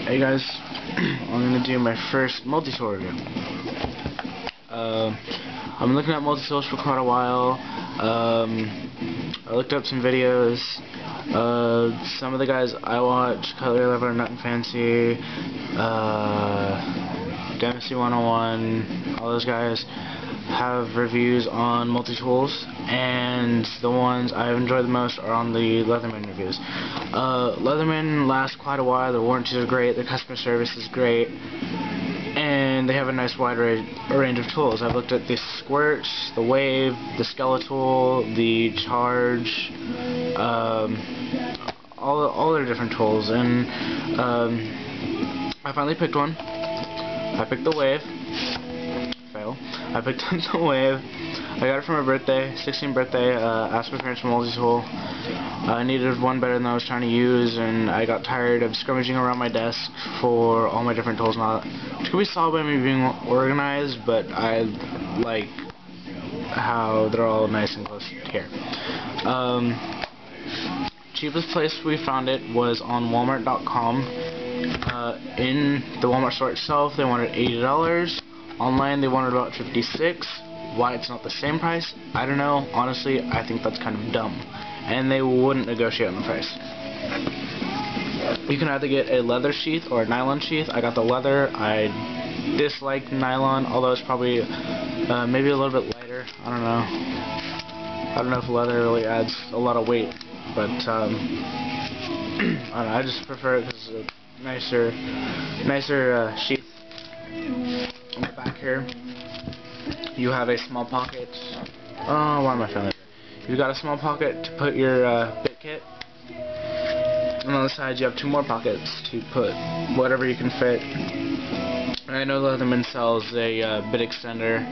Hey guys, I'm gonna do my first multi-tool review. I've been looking at multi-tools for quite a while. I looked up some videos. Some of the guys I watch, Cutlery Lover, Nothing Fancy, Dempsey 101, all those guys have reviews on multi-tools, and the ones I've enjoyed the most are on the Leatherman reviews. Leatherman lasts quite a while, their warranties are great, their customer service is great, and they have a nice wide range of tools. I've looked at the Squirts, the Wave, the Skeletal, the Charge, all their different tools, and I finally picked one. I picked the Wave. I picked up the Wave. I got it for my birthday, 16th birthday. Asked my parents for a multi-tool. I needed one better than I was trying to use, and I got tired of scrummaging around my desk for all my different tools and all that. Which could be solved by me being organized, but I like how they're all nice and close here. Cheapest place we found it was on Walmart.com. In the Walmart store itself, they wanted $80. Online, they wanted about $56. Why it's not the same price, I don't know. Honestly, I think that's kind of dumb. And they wouldn't negotiate on the price. You can either get a leather sheath or a nylon sheath. I got the leather. I dislike nylon, although it's probably maybe a little bit lighter. I don't know if leather really adds a lot of weight, but I don't know. I just prefer it because it's a nicer sheath. On the back here, you have a small pocket. Oh, why am I feeling it? You've got a small pocket to put your bit kit. And on the side, you have two more pockets to put whatever you can fit. And I know Leatherman sells a bit extender.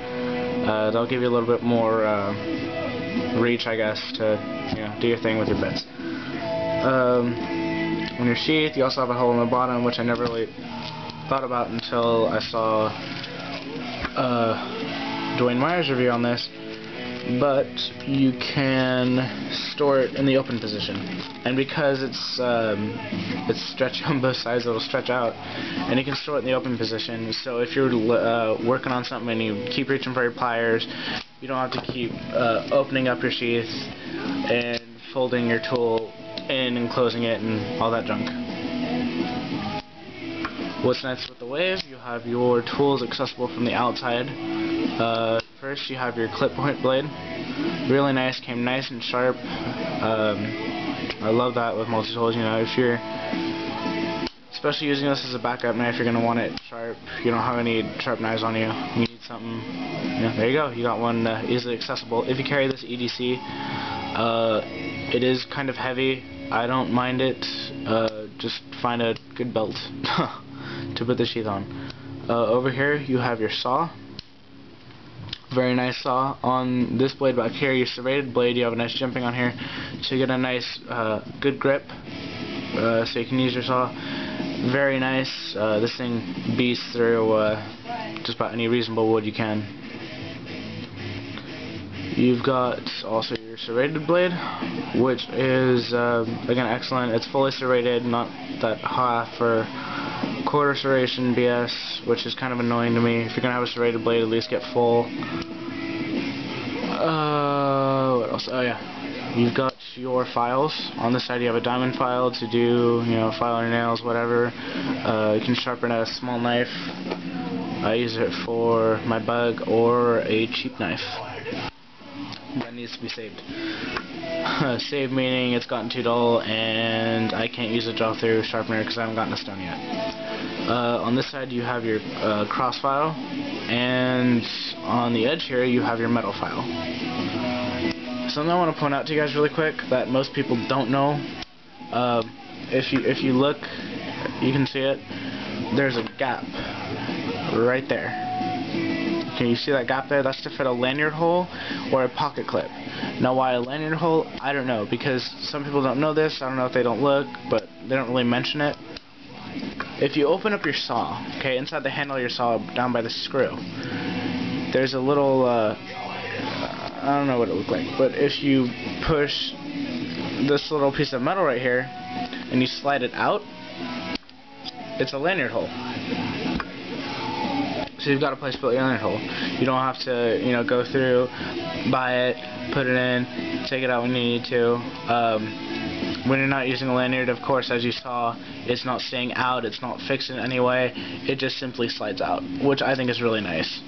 They'll give you a little bit more reach, I guess, to do your thing with your bits. On your sheath, you also have a hole in the bottom, which I never really thought about until I saw Dwayne Meyer's review on this, but you can store it in the open position, and because it's stretchy on both sides, it'll stretch out, and you can store it in the open position. So if you're working on something and you keep reaching for your pliers, you don't have to keep opening up your sheath and folding your tool in and closing it and all that junk. What's nice with the Wave, you have your tools accessible from the outside. First, you have your clip point blade. Really nice, came nice and sharp. I love that with multi-tools. You know, if you're especially using this as a backup knife, you're going to want it sharp. You don't have any sharp knives on you. You need something. Yeah, there you go. You got one easily accessible. If you carry this EDC, it is kind of heavy. I don't mind it. Just find a good belt to put the sheath on. Over here you have your saw. Very nice saw. On this blade back here, your serrated blade, you have a nice jimping on here to get a nice good grip, so you can use your saw. Very nice. This thing beats through just about any reasonable wood you can. You've got also your serrated blade, which is again excellent. It's fully serrated, not that half or quarter serration BS, which is kind of annoying to me. If you're gonna have a serrated blade, at least get full. What else? Oh yeah, you've got your files. On this side, you have a diamond file to do, file your nails, whatever. You can sharpen a small knife. I use it for my bug or a cheap knife that needs to be saved. Saved meaning it's gotten too dull and I can't use a draw through sharpener because I haven't gotten a stone yet. On this side you have your cross file, and on the edge here you have your metal file. Something I want to point out to you guys really quick that most people don't know. If you look, you can see it. There's a gap right there. Can you see that gap there? That's to fit a lanyard hole or a pocket clip. Now why a lanyard hole? I don't know, because some people don't know this. I don't know if they don't look, but they don't really mention it. If you open up your saw, okay, inside the handle of your saw, down by the screw, there's a little, I don't know what it looks like, but if you push this little piece of metal right here, and you slide it out, it's a lanyard hole. So you've got to place your lanyard hole. You don't have to, you know, go through, buy it, put it in, take it out when you need to. When you're not using a lanyard, of course, as you saw, it's not staying out, it's not fixed in any way, it just simply slides out, which I think is really nice.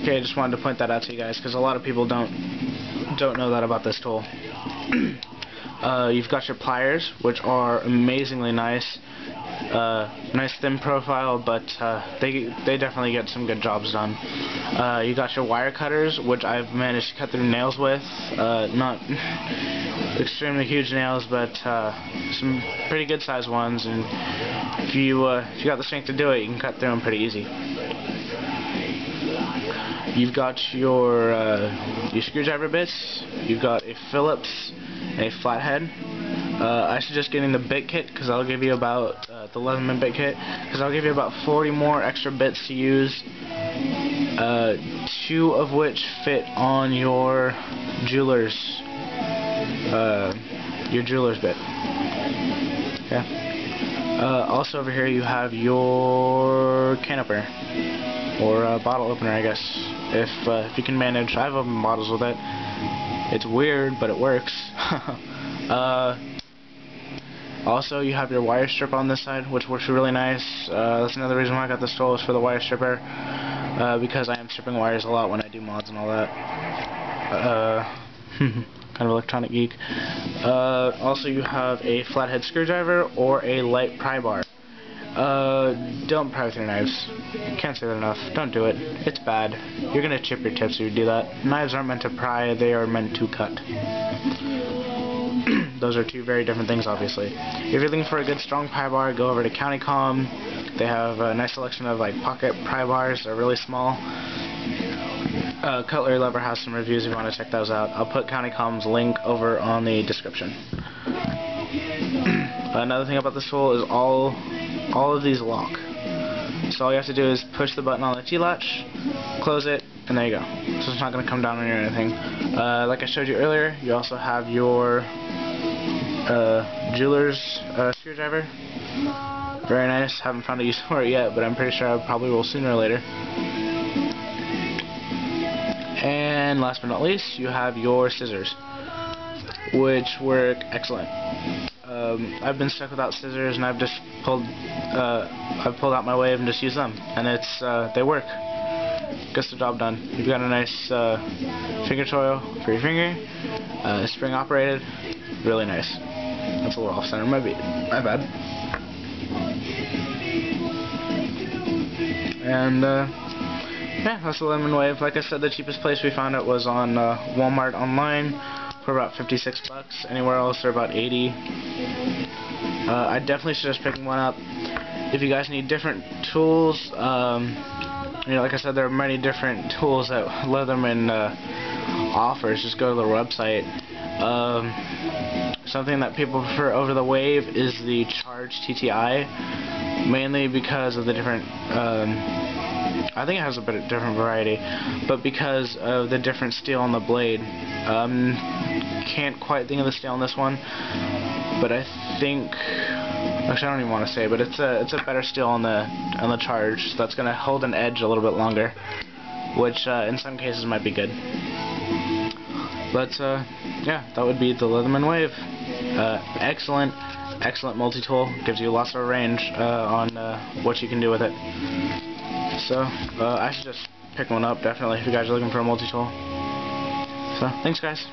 Okay, I just wanted to point that out to you guys, because a lot of people don't know that about this tool. You've got your pliers, which are amazingly nice. Nice thin profile, but they definitely get some good jobs done. You got your wire cutters, which I've managed to cut through nails with. Not extremely huge nails, but some pretty good sized ones. And if you got the strength to do it, you can cut through them pretty easy. You've got your screwdriver bits. You've got a Phillips and a flathead. I suggest getting the bit kit, because I'll give you about the leatherman bit kit, because I'll give you about 40 more extra bits to use. 2 of which fit on your jeweler's bit. Okay. Also over here you have your can opener, or bottle opener, I guess, if you can manage. I've opened bottles with it. It's weird, but it works. Also, you have your wire strip on this side, which works really nice. That's another reason why I got this tool, is for the wire stripper, because I am stripping wires a lot when I do mods and all that. Kind of electronic geek. Also, you have a flathead screwdriver or a light pry bar. Don't pry with your knives. Can't say that enough. Don't do it. It's bad. You're gonna chip your tips if you do that. Knives aren't meant to pry, they are meant to cut. Those are 2 very different things, obviously. If you're looking for a good strong pry bar, go over to Countycom. They have a nice selection of like pocket pry bars. They're really small. Cutlery Lover has some reviews if you want to check those out. I'll put Countycom's link over on the description. Another thing about this tool is all of these lock. So all you have to do is push the button on the T-latch, close it, and there you go. So it's not going to come down on you or anything. Like I showed you earlier, you also have your jeweler's screwdriver. Very nice. Haven't found a use for it yet, but I'm pretty sure I probably will sooner or later. And last but not least, you have your scissors, which work excellent. I've been stuck without scissors, and I've just pulled out my wave and just used them, and they work. Gets the job done. You've got a nice finger choil for your finger, spring operated, really nice. That's a little off center, my bad. And yeah, that's the Leatherman Wave. Like I said, the cheapest place we found it was on Walmart online for about 56 bucks. Anywhere else they're about 80. I definitely suggest picking one up. If you guys need different tools, you know, like I said, there are many different tools that Leatherman offers. Just go to their website. Something that people prefer over the Wave is the Charge TTI, mainly because of the different, I think it has a bit of different variety, but because of the different steel on the blade. Can't quite think of the steel on this one, but I think, actually I don't even want to say, but it's a better steel on the Charge, so that's going to hold an edge a little bit longer, which in some cases might be good. But yeah, that would be the Leatherman Wave. Excellent multi-tool. Gives you lots of range on what you can do with it. So I should just pick one up, definitely, if you guys are looking for a multi-tool. So thanks, guys.